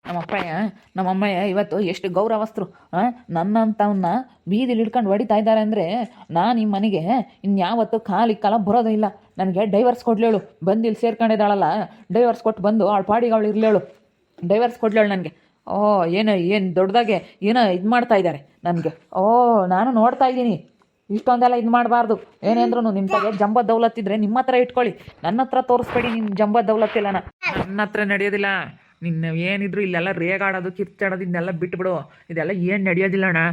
ನಮ್ಮಪ್ಪಯ್ಯ ನಮ್ಮಮ್ಮಯ್ಯ ಇವತ್ತು ಎಷ್ಟು ಗೌರವಸ್ಥರು ನನ್ನಂಥವನ್ನ ಬೀದಿಲಿ ಹಿಡ್ಕೊಂಡು ಹೊಡಿತಾ ಇದ್ದಾರೆ ಅಂದರೆ ನಾನು ನಿಮ್ಮ ಮನೆಗೆ ಇನ್ಯಾವತ್ತು ಕಾಲಿಕ್ಕಲ್ಲ ಬರೋದೇ ಇಲ್ಲ. ನನಗೆ ಡೈವರ್ಸ್ ಕೊಡ್ಲೇಳು, ಬಂದು ಇಲ್ಲಿ ಸೇರ್ಕೊಂಡಿದ್ದಾಳಲ್ಲ, ಡೈವರ್ಸ್ ಕೊಟ್ಟು ಬಂದು ಅವಳ ಪಾಡಿಗೆ ಅವಳು ಇರಲೇಳು, ಡೈವರ್ಸ್ ಕೊಡ್ಲೇಳು ನನಗೆ. ಓ ಏನು ದೊಡ್ಡದಾಗೆ ಏನೋ ಇದು ಮಾಡ್ತಾ ಇದ್ದಾರೆ ನನಗೆ. ನಾನು ನೋಡ್ತಾ ಇದ್ದೀನಿ. ಇಷ್ಟೊಂದೆಲ್ಲ ಇದು ಮಾಡಬಾರ್ದು. ಏನೇ ಅಂದ್ರೂ ನಿಮ್ಮ ತಗೆ ಜಂಬ ದೌಲತ್ತಿದ್ರೆ ನಿಮ್ಮ ಹತ್ರ ಇಟ್ಕೊಳ್ಳಿ, ನನ್ನ ಹತ್ರ ತೋರಿಸ್ಬೇಡಿ. ನಿನ್ನ ಜಂಬ ದೌಲತ್ತಿಲ್ಲ, ನನ್ನ ಹತ್ರ ನಡೆಯೋದಿಲ್ಲ. ನಿನ್ನ ಏನಿದ್ರು ಇಲ್ಲೆಲ್ಲ ರೇಗಾಡೋದು ಕಿರ್ಚಾಡೋದು ಇದನ್ನೆಲ್ಲ ಬಿಟ್ಬಿಡು. ಇದೆಲ್ಲ ಏನು ನಡೆಯೋದಿಲ್ಲ ಅಣ್ಣ.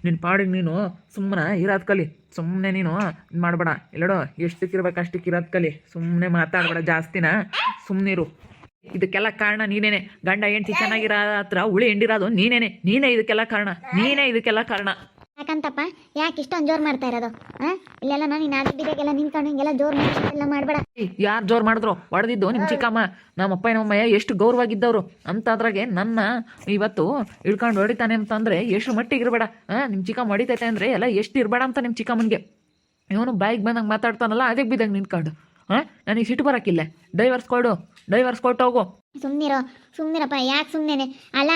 ನಿನ್ನ ಪಾಡಿಗೆ ನೀನು ಸುಮ್ಮನೆ ಇರೋದು ಕಲಿ. ಸುಮ್ಮನೆ ನೀನು ಇದು ಮಾಡಬೇಡ. ಇಲ್ಲಡೋ ಎಷ್ಟಕ್ಕಿರ್ಬೇಕು ಅಷ್ಟಕ್ಕೆ ಇರೋದು ಕಲಿ. ಸುಮ್ಮನೆ ಮಾತಾಡಬೇಡ ಜಾಸ್ತಿನ, ಸುಮ್ಮನಿರು. ಇದಕ್ಕೆಲ್ಲ ಕಾರಣ ನೀನೇನೆ. ಗಂಡ ಹೆಂಡ್ತಿ ಚೆನ್ನಾಗಿರೋ ಹತ್ರ ಹುಳಿ ಹಿಂಡಿರೋದು ನೀನೇ ಇದಕ್ಕೆಲ್ಲ ಕಾರಣ. ಇದಕ್ಕೆಲ್ಲ ಕಾರಣ. ಯಾಕಂತಪ್ಪ ಯಾಕೆ ಇಷ್ಟೊಂದು ಜೋರು ಮಾಡ್ತಾ ಇರೋದು? ಇಲ್ಲೆಲ್ಲ ನಾನು ನಾಲ್ಕು ಬಿದ್ದಾಗೆಲ್ಲ ನಿಂತ್ಕೊಂಡು ಹಿಂಗೆಲ್ಲ ಜೋರು ಎಲ್ಲ ಮಾಡಬೇಡ. ಯಾರು ಜೋರು ಮಾಡಿದ್ರು? ಹೊಡೆದಿದ್ದು ನಿಮ್ಮ ಚಿಕ್ಕಮ್ಮ. ನಮ್ಮಪ್ಪ ನಮ್ಮಯ್ಯ ಎಷ್ಟು ಗೌರವಾಗಿದ್ದವರು ಅಂತಾದ್ರಾಗೆ ನನ್ನ ಇವತ್ತು ಇಳ್ಕೊಂಡು ಹೊಡಿತಾನೆ ಅಂತಂದರೆ ಎಷ್ಟು ಮಟ್ಟಿಗೆ ಇರಬೇಡ. ನಿಮ್ಮ ಚಿಕ್ಕಮ್ಮ ಹೊಡಿತೈತೆ ಅಂದರೆ ಎಲ್ಲ ಎಷ್ಟು ಇರಬೇಡ ಅಂತ ನಿಮ್ಮ ಚಿಕ್ಕಮ್ಮನಿಗೆ. ಇವನು ಬಾಯಿಗೆ ಬಂದಂಗೆ ಮಾತಾಡ್ತಾನಲ್ಲ, ಅದಕ್ಕೆ ಬಿದ್ದಂಗೆ ನಿಂತ್ಕೊಂಡು ನನಗೆ ಸಿಟ್ಟು ಬರೋಕ್ಕಿಲ್ಲ. ಡೈವರ್ಸ್ ಕೊಟ್ಟು ಹೋಗು. ಸುಮ್ಮನಿರಪ್ಪ. ಯಾಕೆ ಸುಮ್ಮನೆ? ಅಲ್ಲ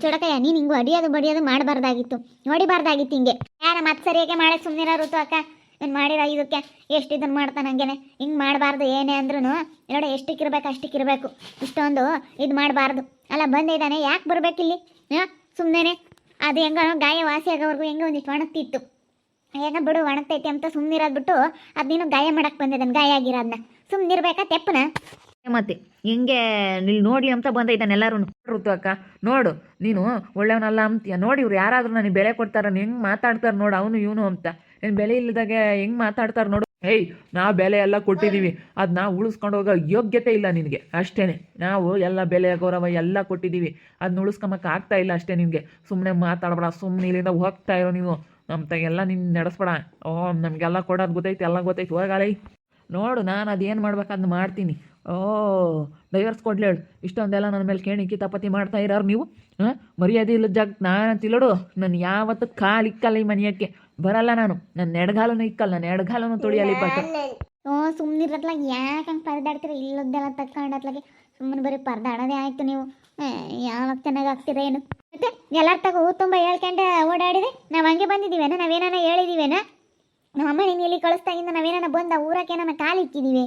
ಚುಡಕಯ್ಯ, ನೀನು ಹಿಂಗು ಅಡಿಯೋದು ಬಡಿಯೋದು ಮಾಡಬಾರ್ದಾಗಿತ್ತು, ನೋಡಿಬಾರ್ದಾಗಿತ್ತು ಹಿಂಗೆ. ಯಾರ ಮತ್ತೆ ಸರಿಯಾಗಿ ಮಾಡಕ್ಕೆ ಸುಮ್ಮನಿರೋ ಋತು ಅಕ್ಕ. ನಾನು ಮಾಡಿರೋ ಇದಕ್ಕೆ ಎಷ್ಟು ಇದನ್ನು ಮಾಡ್ತಾನೆ ಹಂಗೇನೆ. ಹಿಂಗೆ ಮಾಡಬಾರ್ದು. ಏನೇ ಅಂದ್ರೂ ನೋಡಿ ಎಷ್ಟಕ್ಕಿರ್ಬೇಕು ಅಷ್ಟಕ್ಕಿರಬೇಕು. ಇಷ್ಟೊಂದು ಇದು ಮಾಡಬಾರ್ದು. ಅಲ್ಲ ಬಂದಿದ್ದಾನೆ, ಯಾಕೆ ಬರಬೇಕಿಲ್ಲಿ? ಸುಮ್ಮನೆ ಅದು ಹೆಂಗ ಗಾಯ ವಾಸಿ ಆಗೋವರೆಗೂ ಹೆಂಗೆ ಒಂದಿಷ್ಟು ಒಣಗ್ತಿತ್ತು. ಹೆಂಗ ಬಿಡು ಒಣಗ್ತೈತಿ ಅಂತ ಸುಮ್ಮನಿರೋದು ಬಿಟ್ಟು ಅದು ನೀನು ಗಾಯ ಮಾಡಕ್ಕೆ ಬಂದಿದ್ದಾನೆ. ಗಾಯ ಆಗಿರೋದನ್ನ ಸುಮ್ಮನಿರ್ಬೇಕಾ ತೆಪ್ಪನ? ಮತ್ತೆ ಹಿಂಗೆ ನೀನು ನೋಡಿ ಅಂತ ಬಂದೈತಾನೆ ಎಲ್ಲರೂ. ಋತು ಅಕ್ಕ ನೋಡು, ನೀನು ಒಳ್ಳೆಯವನಲ್ಲ ಅಂತೀಯ. ನೋಡಿ ಇವ್ರು ಯಾರಾದರೂ ನನಗೆ ಬೆಲೆ ಕೊಡ್ತಾರ, ಹೆಂಗೆ ಮಾತಾಡ್ತಾರೆ ನೋಡು, ಅವನು ಇವನು ಅಂತ. ಏನು ಬೆಲೆ ಇಲ್ಲದಾಗೆ ಹೆಂಗೆ ಮಾತಾಡ್ತಾರೆ ನೋಡು. ನಾವು ಬೆಲೆ ಎಲ್ಲ ಕೊಟ್ಟಿದ್ದೀವಿ, ಅದನ್ನ ಉಳಿಸ್ಕೊಂಡು ಹೋಗೋ ಯೋಗ್ಯತೆ ಇಲ್ಲ ನಿನಗೆ ಅಷ್ಟೇ. ನಾವು ಎಲ್ಲ ಬೆಲೆ ಗೌರವ ಎಲ್ಲ ಕೊಟ್ಟಿದ್ದೀವಿ, ಅದನ್ನ ಉಳಿಸ್ಕೊಂಬಕ್ಕೆ ಆಗ್ತಾ ಇಲ್ಲ ಅಷ್ಟೇ ನಿನಗೆ. ಸುಮ್ಮನೆ ಮಾತಾಡಬೇಡ, ಸುಮ್ಮನೆ ಇಲ್ಲಿಂದ ಹೋಗ್ತಾ ಇರೋ ನೀನು. ನಮ್ಮ ತಗೆಲ್ಲ ನಿನ್ನ ನಡೆಸ್ಬೇಡ. ನಮಗೆಲ್ಲ ಕೊಡೋದು ಗೊತ್ತೈತಿ, ಎಲ್ಲ ಗೊತ್ತೈತಿ. ಹೋಗಲೈ ನೋಡು, ನಾನು ಅದೇನು ಮಾಡ್ಬೇಕು ಅದನ್ನ ಮಾಡ್ತೀನಿ. ಡೈವರ್ಸ್ ಕೊಡ್ಲೇಳು. ಇಷ್ಟೊಂದೆಲ್ಲ ನನ್ನ ಮೇಲೆ ಕೇಳಿ ಕಿತಾಪತಿ ಮಾಡ್ತಾ ಇರೋರು ನೀವು. ಮರ್ಯಾದೆ ಇಲ್ಲ ಜಾಗ ನಾನು ತಿಳೋಡು. ನಾನು ಯಾವತ್ತು ಕಾಲು ಇಕ್ಕಲ್ಲ ಈ ಮನೆಯಕ್ಕೆ ಬರಲ್ಲ. ನನ್ನ ಎಡಗಾಲನು ಇಕ್ಕಲ್ಲ, ನನ್ನ ಎಡಗಾಲನು ತೊಳಿಯಲ್ಲ ಇಬ್ಬಾಕ. ಸುಮ್ಮನಿರತ್ಲಾಗ ಯಾಕೆ ಹಂಗೆ ಪರದಾಡ್ತೀರ? ಇಲ್ಲದ್ದೆಲ್ಲ ತಕ್ಕೊಂಡತ್ಲಾಗೆ ಸುಮ್ಮನೆ ಬರೀ ಪರದಾಡೋದೇ ಆಯಿತು ನೀವು. ಯಾವಾಗ ಚೆನ್ನಾಗಿ ಆಗ್ತೀರ ಏನು? ಮತ್ತೆ ಎಲ್ಲರ ತಗೋ ತುಂಬ ಹೇಳ್ಕೊಂಡೆ ಓಡಾಡಿದೆ. ನಾವು ಹಂಗೆ ಬಂದಿದ್ದೀವೇನ? ನಾವೇನ ಹೇಳಿದ್ದೀವೇನ? ನಮ್ಮಮ್ಮ ನೀನು ಇಲ್ಲಿ ಕಳಿಸ್ದಾಗಿಂದ ನಾವೇನ ಬಂದ ಊರಕ್ಕೆ ನನ್ನ ಕಾಲು ಇಕ್ಕಿದ್ದೀವಿ?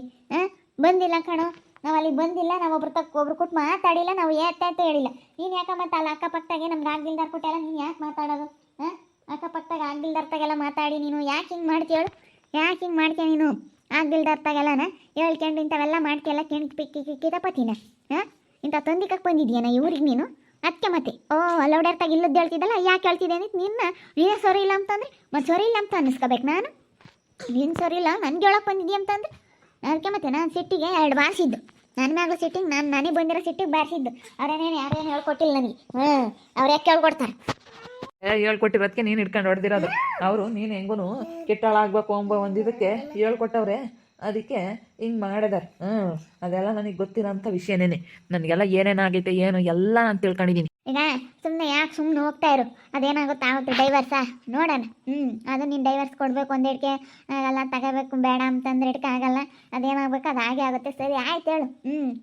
ಬಂದಿಲ್ಲ ಕಣೋ, ನಾವು ಅಲ್ಲಿಗೆ ಬಂದಿಲ್ಲ. ನಾವು ಒಬ್ರು ಕೊಟ್ಟು ಮಾತಾಡಿಲ್ಲ, ನಾವು ಏತ್ತ ಹೇಳಿಲ್ಲ. ನೀನು ಯಾಕೆ ಮತ್ತೆ ಅಲ್ಲಿ ಅಕ್ಕಪಕ್ಕದಾಗೆ ನಮ್ಗೆ ಆಗ್ದಿಲ್ದಾರ ಕೊಟ್ಟೆಲ್ಲ ನೀನು ಯಾಕೆ ಮಾತಾಡೋದು? ಅಕ್ಕಪಕ್ಕದಾಗ ಆಗ್ದಿಲ್ದಾರ್ತಾಗೆಲ್ಲ ಮಾತಾಡಿ ನೀನು ಯಾಕೆ ಹಿಂಗೆ ಮಾಡ್ತೀಯಳು? ಯಾಕೆ ಹಿಂಗೆ ಮಾಡ್ತೀಯ ನೀನು? ಆಗ್ದಿಲ್ದಾರ್ತಾಗೆಲ್ಲನ ಹೇಳ್ಕೊಂಡು ಇಂಥವೆಲ್ಲ ಮಾಡ್ತೀಯಲ್ಲ ಕಿತಾಪತಿನ. ಇಂಥ ತಂದಿಕಕ್ಕೆ ಬಂದಿದ್ಯಾನ ಇವ್ರಿಗೆ ನೀನು? ಅದಕ್ಕೆ ಮತ್ತೆ ಅಲ್ಲೋಡ್ಯಾರ್ತಾಗ ಇಲ್ಲದ್ದು ಹೇಳ್ತಿದ್ದಲ್ಲ, ಯಾಕೆ ಹೇಳ್ತಿದ್ದೆ ಅಂತ ನೀನೇ ಸರಿ ಇಲ್ಲ ಅಂತಂದರೆ ಮತ್ತೆ ಸರಿ ಇಲ್ಲ ಅಂತ ಅನ್ನಿಸ್ಕೋಬೇಕು ನಾನು. ನೀನು ಸರಿ ಇಲ್ಲ ನನಗೆ ಹೇಳಕ್ಕೆ ಬಂದಿದ್ದೀಯ ಅಂತಂದ್ರೆ ಅದಕ್ಕೆ ಮತ್ತೆ ನಾನು ಸಿಟ್ಟಿಗೆ 2 ಬಾರಿಸಿದ್ದು. ನನ್ನ ಮ್ಯಾಗ ಸಿಟ್ಟಿಗೆ ನಾನೇ ಬಂದಿರೋ ಸಿಟ್ಟಿಗೆ ಬಾರಿಸಿದ್ದು. ಅವ್ರೇನೇನು ಯಾರೇನು ಹೇಳ್ಕೊಟ್ಟಿಲ್ಲ ನನಗೆ. ಅವ್ರು ಯಾಕೆ ಹೇಳ್ಕೊಡ್ತಾರೆ? ಹೇಳ್ಕೊಟ್ಟಿರೋದಕ್ಕೆ ನೀನು ಹಿಡ್ಕೊಂಡು ಹೊಡೆದಿರೋದು. ಅವರು ನೀನು ಹೆಂಗೂ ಕೆಟ್ಟಾಳಾಗಬೇಕು ಎಂಬ ಒಂದಿದಕ್ಕೆ ಹೇಳ್ಕೊಟ್ಟವ್ರೆ, ಅದಕ್ಕೆ ಹಿಂಗೆ ಮಾಡಿದಾರೆ. ಅದೆಲ್ಲ ನನಗೆ ಗೊತ್ತಿರೋಂಥ ವಿಷಯನೇ. ನನಗೆಲ್ಲ ಏನೇನಾಗೈತೆ ಏನು ಎಲ್ಲ ನಾನು ತಿಳ್ಕೊಂಡಿದ್ದೀನಿ. ಈಗ ಸುಮ್ಮನೆ ಯಾಕೆ ಸುಮ್ಮನೆ ಹೋಗ್ತಾ ಇರು. ಅದೇನಾಗುತ್ತೆ ಆಗುತ್ತೆ ಡೈವರ್ಸಾ ನೋಡೋಣ. ಅದು ನೀನು ಡೈವರ್ಸ್ ಕೊಡಬೇಕು ಒಂದೆಡ್ಕೆ ಆಗಲ್ಲ, ತಗೋಬೇಕು ಬೇಡ ಅಂತಂದ್ರೆ ಇಡ್ಕೆ ಆಗಲ್ಲ. ಅದೇನಾಗಬೇಕು ಅದು ಹಾಗೆ ಆಗುತ್ತೆ. ಸರಿ ಆಯ್ತು ಹೇಳು.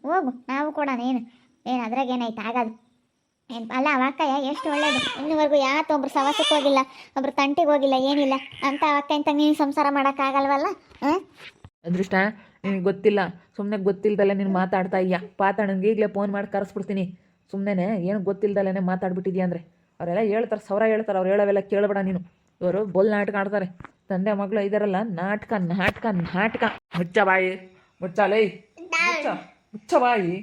ಹೋಗು, ನಾವು ಕೊಡೋಣ. ಏನು ಅದ್ರಾಗ ಏನಾಯ್ತು ಆಗೋದು ಏನು? ಅಲ್ಲ ಅವಕ್ಕಯ್ಯ ಎಷ್ಟು ಒಳ್ಳೇದು. ಇನ್ನುವರೆಗೂ ಯಾವತ್ತೊಬ್ರು ಸವಾಸಕ್ಕೆ ಹೋಗಿಲ್ಲ, ಒಬ್ರು ತಂಟಿಗೆ ಹೋಗಿಲ್ಲ, ಏನಿಲ್ಲ ಅಂತ ಅವಕ್ಕ ಇಂತ ನೀನು ಸಂಸಾರ ಮಾಡೋಕ್ಕಾಗಲ್ವಲ್ಲ? ಅದೃಷ್ಟ ನಿನಗೆ ಗೊತ್ತಿಲ್ಲ, ಸುಮ್ಮನೆ ಗೊತ್ತಿಲ್ದಲ್ಲ ನೀನು ಮಾತಾಡ್ತಾ ಇಯ್ಯ. ನನಗೆ ಈಗಲೇ ಫೋನ್ ಮಾಡಿ ಕರೆಸ್ಬಿಡ್ತೀನಿ. ಸುಮ್ಮನೆ ಏನು ಗೊತ್ತಿಲ್ದಲ್ಲೇ ಮಾತಾಡ್ಬಿಟ್ಟಿದ್ಯಾ ಅಂದರೆ ಅವರೆಲ್ಲ ಹೇಳ್ತಾರೆ, 1000 ಹೇಳ್ತಾರೆ. ಅವ್ರು ಹೇಳೋವೆಲ್ಲ ಕೇಳಬೇಡ ನೀನು. ಇವರು ಬೋಲ್ ನಾಟಕ ಆಡ್ತಾರೆ. ತಂದೆ ಮಗಳು ಇದಾರಲ್ಲ, ನಾಟಕ. ಮುಚ್ಚ ಬಾಯಿ, ಮುಚ್ಚಲೇ, ಮುಚ್ಚ ಬಾಯಿ.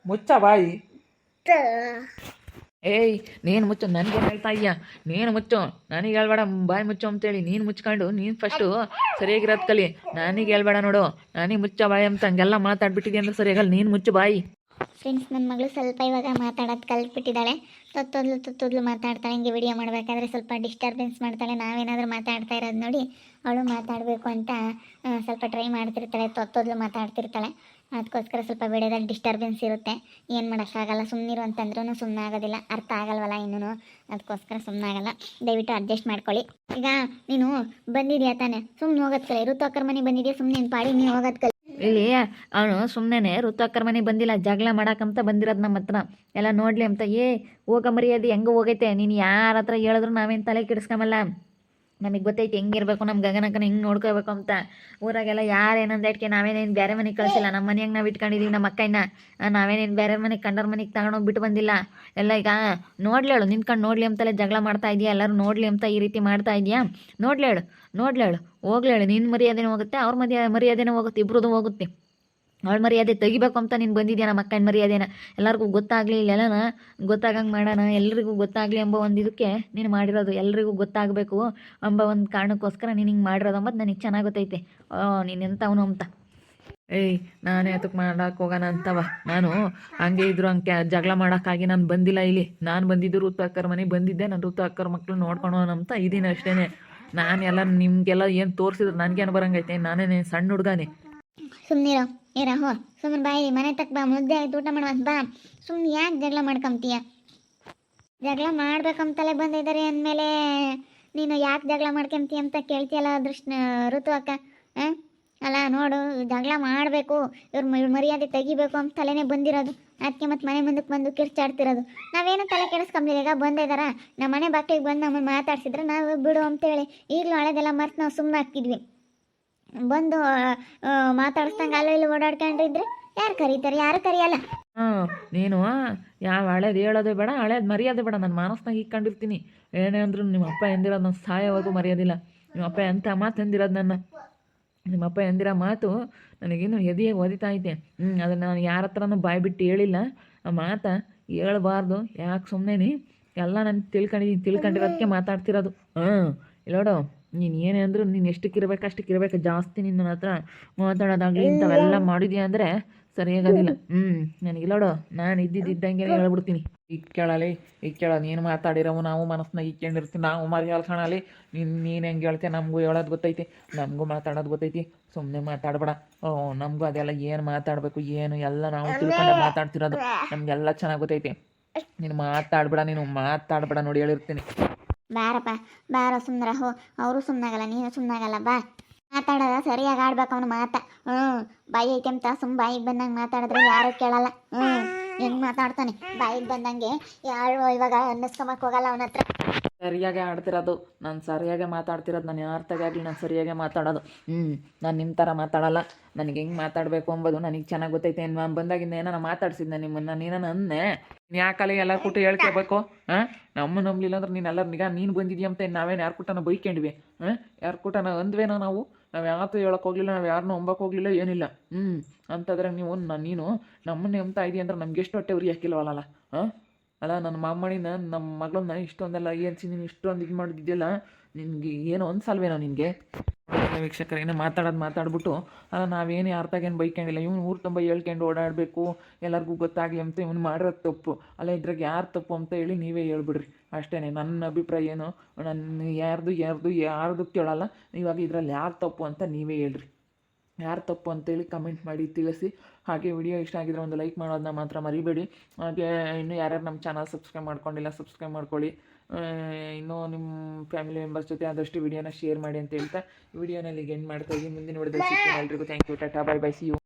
ಮುಚ್ಚ ಬಾಯಿ. ನೀನು ಮುಚ್ಚು, ನನಗೇನು ಹೇಳ್ತಾ ಇಯ್ಯ? ನೀನು ಮುಚ್ಚು, ನನಗೆ ಹೇಳ್ಬೇಡ ಬಾಯಿ ಮುಚ್ಚು ಅಂತೇಳಿ. ನೀನು ಮುಚ್ಕೊಂಡು ನೀನು ಫಸ್ಟು ಸರಿಯಾಗಿರೋದು ಕಲಿ. ನನಗೆ ಹೇಳ್ಬೇಡ ನೋಡು. ನನಗೆ ಮುಚ್ಚ ಬಾಯಿ ಅಂತ ಹಂಗೆಲ್ಲ ಮಾತಾಡ್ಬಿಟ್ಟಿದ್ದೆ ಅಂದ್ರೆ ಸರಿಯಾಗಲ್ಲ. ನೀನು ಮುಚ್ಚು ಬಾಯಿ. ಫ್ರೆಂಡ್ಸ್, ನನ್ನ ಮಗಳು ಸ್ವಲ್ಪ ಇವಾಗ ಮಾತಾಡೋದು ಕಲ್ತ್ಬಿಟ್ಟಿದ್ದಾಳೆ. ತೊತ್ತೊದ್ಲು ಮಾತಾಡ್ತಾಳೆ. ಹಿಂಗೆ ವಿಡಿಯೋ ಮಾಡಬೇಕಾದ್ರೆ ಸ್ವಲ್ಪ ಡಿಸ್ಟರ್ಬೆನ್ಸ್ ಮಾಡ್ತಾಳೆ. ನಾವೇನಾದರೂ ಮಾತಾಡ್ತಾ ಇರೋದು ನೋಡಿ ಅವಳು ಮಾತಾಡಬೇಕು ಅಂತ ಸ್ವಲ್ಪ ಟ್ರೈ ಮಾಡ್ತಿರ್ತಾಳೆ. ತೊತ್ತೊದ್ಲು ಮಾತಾಡ್ತಿರ್ತಾಳೆ. ಅದಕ್ಕೋಸ್ಕರ ಸ್ವಲ್ಪ ವಿಡಿಯೋದಲ್ಲಿ ಡಿಸ್ಟರ್ಬೆನ್ಸ್ ಇರುತ್ತೆ. ಏನು ಮಾಡೋಕ್ಕಾಗಲ್ಲ. ಸುಮ್ಮನಿರು ಅಂತಂದ್ರೂ ಸುಮ್ಮನೆ ಆಗೋದಿಲ್ಲ. ಅರ್ಥ ಆಗಲ್ವಲ್ಲ ಇನ್ನೂ, ಅದಕ್ಕೋಸ್ಕರ ಸುಮ್ಮನೆ ಆಗಲ್ಲ. ದಯವಿಟ್ಟು ಅಡ್ಜಸ್ಟ್ ಮಾಡ್ಕೊಳ್ಳಿ. ಈಗ ನೀನು ಬಂದಿದ್ಯಾ ತಾನೆ, ಸುಮ್ಮನೆ ಹೋಗೋದು ಕಲಿ. ಋತು ಅಕ್ಕರ ಮನೆಗೆ ಬಂದಿದ್ಯಾ, ಸುಮ್ಮನೆ ನಿನ್ನ ಪಾಡಿ ನೀವು ಹೋಗೋದು ಕಲಿ. ಇಲ್ಲಿ ಅವನು ಸುಮ್ಮನೆ ಋತುವಕ್ಕರ ಮನೆಗೆ ಬಂದಿಲ್ಲ, ಜಗಳ ಮಾಡಕ್ಕಂತ ಬಂದಿರೋದು ನಮ್ಮ ಹತ್ರ ಎಲ್ಲ ನೋಡ್ಲಿ ಅಂತ. ಹೋಗ ಮರ್ಯಾದೆ ಹೆಂಗೆ ಹೋಗೈತೆ, ನೀನು ಯಾರ ಹತ್ರ ಹೇಳಿದ್ರು ನಾವೇನು ತಲೆ ಕೆಡಿಸ್ಕೊಂಬಲ್ಲ. ನಮಗೆ ಗೊತ್ತೈತೆ ಹೆಂಗಿರ್ಬೇಕು, ನಮ್ಮ ಗಗನಕ್ಕನ ಹೆಂಗೆ ನೋಡ್ಕೋಬೇಕು ಅಂತ. ಊರಾಗೆಲ್ಲ ಯಾರು ಏನಂದೇಟ್ಕೆ ನಾವೇನೇನು ಬೇರೆ ಮನೆಗೆ ಕಳಿಸಿಲ್ಲ, ನಮ್ಮ ಮನೆಯಾಗ ನಾವು ಇಟ್ಕೊಂಡಿದ್ದೀವಿ ನಮ್ಮ ಅಕ್ಕಯ್ಯನ. ನಾವೇನೇನು ಬೇರೆ ಮನೆಗೆ ಕಂಡರ ಮನೆಗೆ ತಗೊಂಡೋಗ್ಬಿಟ್ಟು ಬಂದಿಲ್ಲ. ಎಲ್ಲ ಈಗ ನೋಡ್ಲೇಳು ನಿನ್ಕಂಡು ನೋಡ್ಲಿ ಅಂತಲೇ ಜಗಳ ಮಾಡ್ತಾ ಇದೆಯಾ, ಎಲ್ಲರೂ ನೋಡ್ಲಿ ಅಂತ ಈ ರೀತಿ ಮಾಡ್ತಾ ಇದೆಯಾ. ನೋಡ್ಲೇಳು ಹೋಗ್ಲೇಳು. ನಿನ್ನ ಮರ್ಯಾದೆನೂ ಹೋಗುತ್ತೆ, ಅವ್ರ ಮರ್ಯಾದೆನೂ ಹೋಗುತ್ತೆ, ಇಬ್ರದ್ದು ಹೋಗುತ್ತೆ. ಅವಳ ಮರ್ಯಾದೆ ತೆಗಿಬೇಕು ಅಂತ ನೀನು ಬಂದಿದ್ಯಾ ನಮ್ಮ ಅಕ್ಕನ ಮರ್ಯಾದೆನ. ಎಲ್ಲರಿಗೂ ಗೊತ್ತಾಗಲಿ, ಇಲ್ಲೆಲ್ಲನ ಗೊತ್ತಾಗಂಗೆ ಮಾಡೋಣ, ಎಲ್ರಿಗೂ ಗೊತ್ತಾಗಲಿ ಎಂಬ ಒಂದು ಇದಕ್ಕೆ ನೀನು ಮಾಡಿರೋದು. ಎಲ್ರಿಗೂ ಗೊತ್ತಾಗಬೇಕು ಎಂಬ ಒಂದು ಕಾರಣಕ್ಕೋಸ್ಕರ ನೀನು ಹಿಂಗೆ ಮಾಡಿರೋದು ಅಂಬದು ನನಗೆ ಚೆನ್ನಾಗಿ ಗೊತ್ತೈತೆ. ನೀನು ಎಂಥವನು ಅಂತ. ನಾನೇ ಅದಕ್ಕೆ ಮಾಡಕ್ಕೆ ಹೋಗೋಣ ಅಂತವ. ನಾನು ಹಂಗೆ ಇದ್ರು ಹಂಗೆ ಜಗಳ ಮಾಡೋಕ್ಕಾಗಿ ನಾನು ಬಂದಿಲ್ಲ ಇಲ್ಲಿ. ನಾನು ಬಂದಿದ್ದು ಋತು ಅಕ್ಕರ ಮನೆಗೆ ಬಂದಿದ್ದೆ. ನಾನು ಋತು ಅಕ್ಕರ ಮಕ್ಳು ನೋಡ್ಕೊಳೋಣ ಅಂತ ಇದ್ದೀನಿ ಅಷ್ಟೇ. ನಾನೆಲ್ಲ ನಿಮಗೆಲ್ಲ ಏನು ತೋರಿಸಿದ್ರು ನನಗೇನು ಬರಂಗೈತೆ, ನಾನೇನೇ ಸಣ್ಣ ಹುಡುಗಾನೆ. ಸುಮ್ಮನಿರೋ ಏರ ಹೋ, ಸುಮ್ಮನೆ ಬಾಯಿ ಮನೆ ತಕ್ಕ ಬಾ, ಮುದ್ದೆ ಆಯ್ತು ಊಟ ಮಾಡುವಂತ ಬಾ. ಸುಮ್ಮನೆ ಯಾಕೆ ಜಗಳ ಮಾಡ್ಕೊಂತೀಯ? ಜಗಳ ಮಾಡ್ಬೇಕಂತಲೇ ಬಂದಿದ್ದಾರೆ ಅಂದಮೇಲೆ ನೀನು ಯಾಕೆ ಜಗಳ ಮಾಡ್ಕೊಂತೀಯ ಅಂತ ಕೇಳ್ತೀಯಲ್ಲ ಋತು ಅಕ್ಕ. ಅಲ್ಲ ನೋಡು, ಜಗಳ ಮಾಡಬೇಕು, ಇವ್ರ ಮರ್ಯಾದೆ ತೆಗಿಬೇಕು ಅಂತ ತಲೆನೇ ಬಂದಿರೋದು. ಅದಕ್ಕೆ ಮತ್ತು ಮನೆ ಮುಂದಕ್ಕೆ ಬಂದು ಕಿರ್ಚಾಡ್ತಿರೋದು. ನಾವೇನು ತಲೆ ಕೆಡಿಸ್ಕೊಂಬಿಲ್ಲ. ಈಗ ಬಂದಿದ್ದಾರ ನಮ್ಮ ಮನೆ ಬಾಗಿಲಿಗೆ ಬಂದು ನಮ್ಮನ್ನು ಮಾತಾಡ್ಸಿದ್ರೆ ನಾವು ಬಿಡು ಅಂತೇಳಿ ಈಗಲೂ ಹಳೆದೆಲ್ಲ ಮರ್ತು ನಾವು ಸುಮ್ಮನೆ ಆಗ್ತಿದ್ವಿ. ಬಂದು ಮಾತಾಡಿಸ್ದಂಗೆ ಅಲ್ಲ ಇಲ್ಲಿ ಓಡಾಡ್ಕೊಂಡಿದ್ರೆ ಯಾರು ಕರೀತಾರೆ? ಯಾರು ಕರಿಯಲ್ಲ. ನೀನು ಯಾವ ಹಳೇದು ಹೇಳೋದೇ ಬೇಡ, ಹಳೇದು ಮರ್ಯಾದೆ ಬೇಡ. ನಾನು ಮಾನಸ್ನಾಗ ಇಕ್ಕೊಂಡಿರ್ತೀನಿ. ಏನೇ ಅಂದ್ರೂ ನಿಮ್ಮ ಅಪ್ಪ ಎಂದಿರೋದು ನನ್ನ ಸಾಯೋವರೆಗೂ ಮರ್ಯಾದಿಲ್ಲ. ನಿಮ್ಮ ಅಪ್ಪ ಎಂಥ ಮಾತು ಎಂದಿರೋದು ನನ್ನ. ನಿಮ್ಮಪ್ಪ ಎಂದಿರೋ ಮಾತು ನನಗಿನ್ನೂ ಎದೆಗೆ ಒದಿತಾ ಐತೆ. ಅದನ್ನು ನಾನು ಯಾರ ಹತ್ರನೂ ಬಾಯಿ ಬಿಟ್ಟು ಹೇಳಿಲ್ಲ. ಆ ಮಾತು ಹೇಳ್ಬಾರ್ದು. ಯಾಕೆ ಸುಮ್ಮನೆ ಎಲ್ಲ ನಾನು ತಿಳ್ಕೊಂಡಿರೋದಕ್ಕೆ ಮಾತಾಡ್ತಿರೋದು. ಇಲ್ಲೋಡು, ನೀನು ಏನೇ ಅಂದರೂ ನೀನು ಎಷ್ಟಕ್ಕಿರ್ಬೇಕು ಅಷ್ಟಕ್ಕಿರ್ಬೇಕು. ಜಾಸ್ತಿ ನಿನ್ನ ಹತ್ರ ಮಾತಾಡೋದಾಗಲಿ ಇಂಥವೆಲ್ಲ ಮಾಡಿದ್ಯಾ ಅಂದರೆ ಸರಿಯಾಗೋದಿಲ್ಲ. ನನಗಿಲ್ಲೋಡು, ನಾನು ಇದ್ದಂಗೆ ಹೇಳ್ಬಿಡ್ತೀನಿ. ಈಗ ಕೇಳ ನೀನು ಮಾತಾಡಿರೋವು ನಾವು ಮನಸ್ಸಿನಾಗ ಇಕ್ಕೊಂಡಿರ್ತೀವಿ. ನಾವು ಮರ್ಯಾಲ್ಸೋಣಲಿ. ನೀನು ಹೆಂಗೆ ಹೇಳ್ತೀಯ, ನಮಗೂ ಹೇಳೋದು ಗೊತ್ತೈತಿ, ನಮಗೂ ಮಾತಾಡೋದು ಗೊತ್ತೈತಿ. ಸುಮ್ಮನೆ ಮಾತಾಡಬೇಡ. ನಮಗೂ ಅದೆಲ್ಲ ಏನು ಮಾತಾಡಬೇಕು ಏನು ಎಲ್ಲ ನಾವು ತಿಳ್ಕೊಂಡು ಮಾತಾಡ್ತಿರೋದು. ನಮಗೆಲ್ಲ ಚೆನ್ನಾಗಿ ಗೊತ್ತೈತಿ. ನೀನು ಮಾತಾಡಬೇಡ ನೋಡಿ ಹೇಳಿರ್ತೀನಿ. ಬಾರಪ್ಪ ಬಾರೋ, ಸುಮ್ಮನೆ ಹೋ. ಅವರು ಸುಮ್ಮನಾಗಲ್ಲ, ನೀನು ಸುಮ್ಮನಾಗಲ್ಲ. ಬಾ, ಮಾತಾಡೋದ ಸರಿಯಾಗಿ ಆಡ್ಬೇಕು ಅವನು ಮಾತಾ. ಬಾಯಿ ಐತೆಂತ ಬಾಯಿಗೆ ಬಂದಂಗೆ ಮಾತಾಡಿದ್ರೆ ಯಾರು ಕೇಳಲ್ಲ. ಹೆಂಗೆ ಮಾತಾಡ್ತಾನೆ ಬಾಯಿಗೆ ಬಂದಂಗೆ. ಯಾರು ಇವಾಗ ಅನ್ನಿಸ್ಕೊಂಬಕ್ಕೆ ಹೋಗಲ್ಲ ಅವನ ಹತ್ರ. ಸರಿಯಾಗಿ ಆಡ್ತಿರೋದು, ನಾನು ಸರಿಯಾಗಿ ಮಾತಾಡ್ತಿರೋದು. ನಾನು ಯಾರ ತಗಾಗಲಿ ನಾನು ಸರಿಯಾಗಿ ಮಾತಾಡೋದು. ನಾನು ನಿಮ್ಮ ಥರ ಮಾತಾಡಲ್ಲ. ನನಗೆ ಹೆಂಗೆ ಮಾತಾಡಬೇಕು ಅಂಬೋದು ನನಗೆ ಚೆನ್ನಾಗಿ ಗೊತ್ತೈತೆ. ನಾನು ಬಂದಾಗಿಂದ ಏನಾರ ಮಾತಾಡ್ಸಿದ್ದೆ ನಿಮ್ಮನ್ನು, ನೀನು ಅಂದೆ ಯಾಕಲ್ಲ ಎಲ್ಲ ಕೂಟ ಹೇಳ್ಕೋಬೇಕು. ನಮ್ಮ ನಂಬಲಿಲ್ಲ ಅಂದ್ರೆ ನೀನೆಲ್ಲರ ನೀನು ಬಂದಿದ್ಯಾ ಅಂತ ನಾವೇನು ಯಾರು ಕೂಟನ ಬೈಕೊಂಡಿವಿ? ಯಾರು ಕೂಟನ ಅಂದ್ವೇನೋ ನಾವು ಯಾವತ್ತೂ ಹೇಳಕ್ಕೆ ಹೋಗಲಿಲ್ಲ, ನಾವು ಯಾರನ್ನೂ ನಂಬಕ್ಕೆ ಹೋಗಲಿಲ್ಲ, ಏನಿಲ್ಲ. ಅಂತಂದ್ರೆ ನೀನು ನಮ್ಮನ್ನೇ ನಂಬ್ತಾ ಇದೀಯ ಅಂದ್ರೆ ನಮ್ಗೆ ಎಷ್ಟು ಹೊಟ್ಟೆ ಉರಿ ಹಾಕಿಲ್ವಲ್ಲ. ಅಲ್ಲ, ನನ್ನ ಮಾಮಣಿನ ನಮ್ಮ ಮಗಳನ್ನ ಇಷ್ಟೊಂದೆಲ್ಲ ಏನ್ಸಿ ನೀನು ಇಷ್ಟೊಂದು ಇದು ಮಾಡಿದ್ಯಲ್ಲ, ನಿನಗೆ ಏನೋ ಅನ್ಸಲ್ವೇನೋ ನಿನಗೆ? ವೀಕ್ಷಕರು ಏನೋ ಮಾತಾಡ್ಬಿಟ್ಟು ಅಲ್ಲ ನಾವೇನು ಯಾರ್ತಾಗೇನು ಬೈಕೊಂಡಿಲ್ಲ. ಇವ್ನು ಊರು ತುಂಬ ಹೇಳ್ಕೊಂಡು ಓಡಾಡಬೇಕು, ಎಲ್ಲರಿಗೂ ಗೊತ್ತಾಗಲಿ ಅಂತ ಇವ್ನು ಮಾಡಿರೋದು ತಪ್ಪು. ಅಲ್ಲ ಇದ್ರಾಗ ಯಾರು ತಪ್ಪು ಅಂತ ಹೇಳಿ ನೀವೇ ಹೇಳ್ಬಿಡ್ರಿ ಅಷ್ಟೇ. ನನ್ನ ಅಭಿಪ್ರಾಯ ಏನು, ನನ್ನ ಯಾರ್ದು ಕೇಳಲ್ಲ. ಇವಾಗ ಇದರಲ್ಲಿ ಯಾರು ತಪ್ಪು ಅಂತ ನೀವೇ ಹೇಳ್ರಿ. ಯಾರು ತಪ್ಪು ಅಂತೇಳಿ ಕಮೆಂಟ್ ಮಾಡಿ ತಿಳಿಸಿ. ಹಾಗೆ ವಿಡಿಯೋ ಇಷ್ಟ ಆಗಿದ್ರೆ ಒಂದು ಲೈಕ್ ಮಾಡೋದನ್ನ ಮಾತ್ರ ಮರಿಬೇಡಿ. ಹಾಗೆ ಇನ್ನೂ ಯಾರ್ಯಾರು ನಮ್ಮ ಚಾನಲ್ ಸಬ್ಸ್ಕ್ರೈಬ್ ಮಾಡ್ಕೊಂಡಿಲ್ಲ ಸಬ್ಸ್ಕ್ರೈಬ್ ಮಾಡ್ಕೊಳ್ಳಿ. ಇನ್ನೂ ನಿಮ್ಮ ಫ್ಯಾಮಿಲಿ ಮೆಂಬರ್ಸ್ ಜೊತೆ ಆದಷ್ಟು ವಿಡಿಯೋನ ಶೇರ್ ಮಾಡಿ ಅಂತ ಹೇಳ್ತಾ ವಿಡಿಯೋನಲ್ಲಿ ಎಂಡ್ ಮಾಡ್ತಾ ಇದ್ದೀನಿ. ಮುಂದಿನ ವಿಡಿಯೋದಲ್ಲಿ ಸಿಗ್ತೀನಿ. ಎಲ್ರಿಗೂ thank you, tata, bye bye, see you.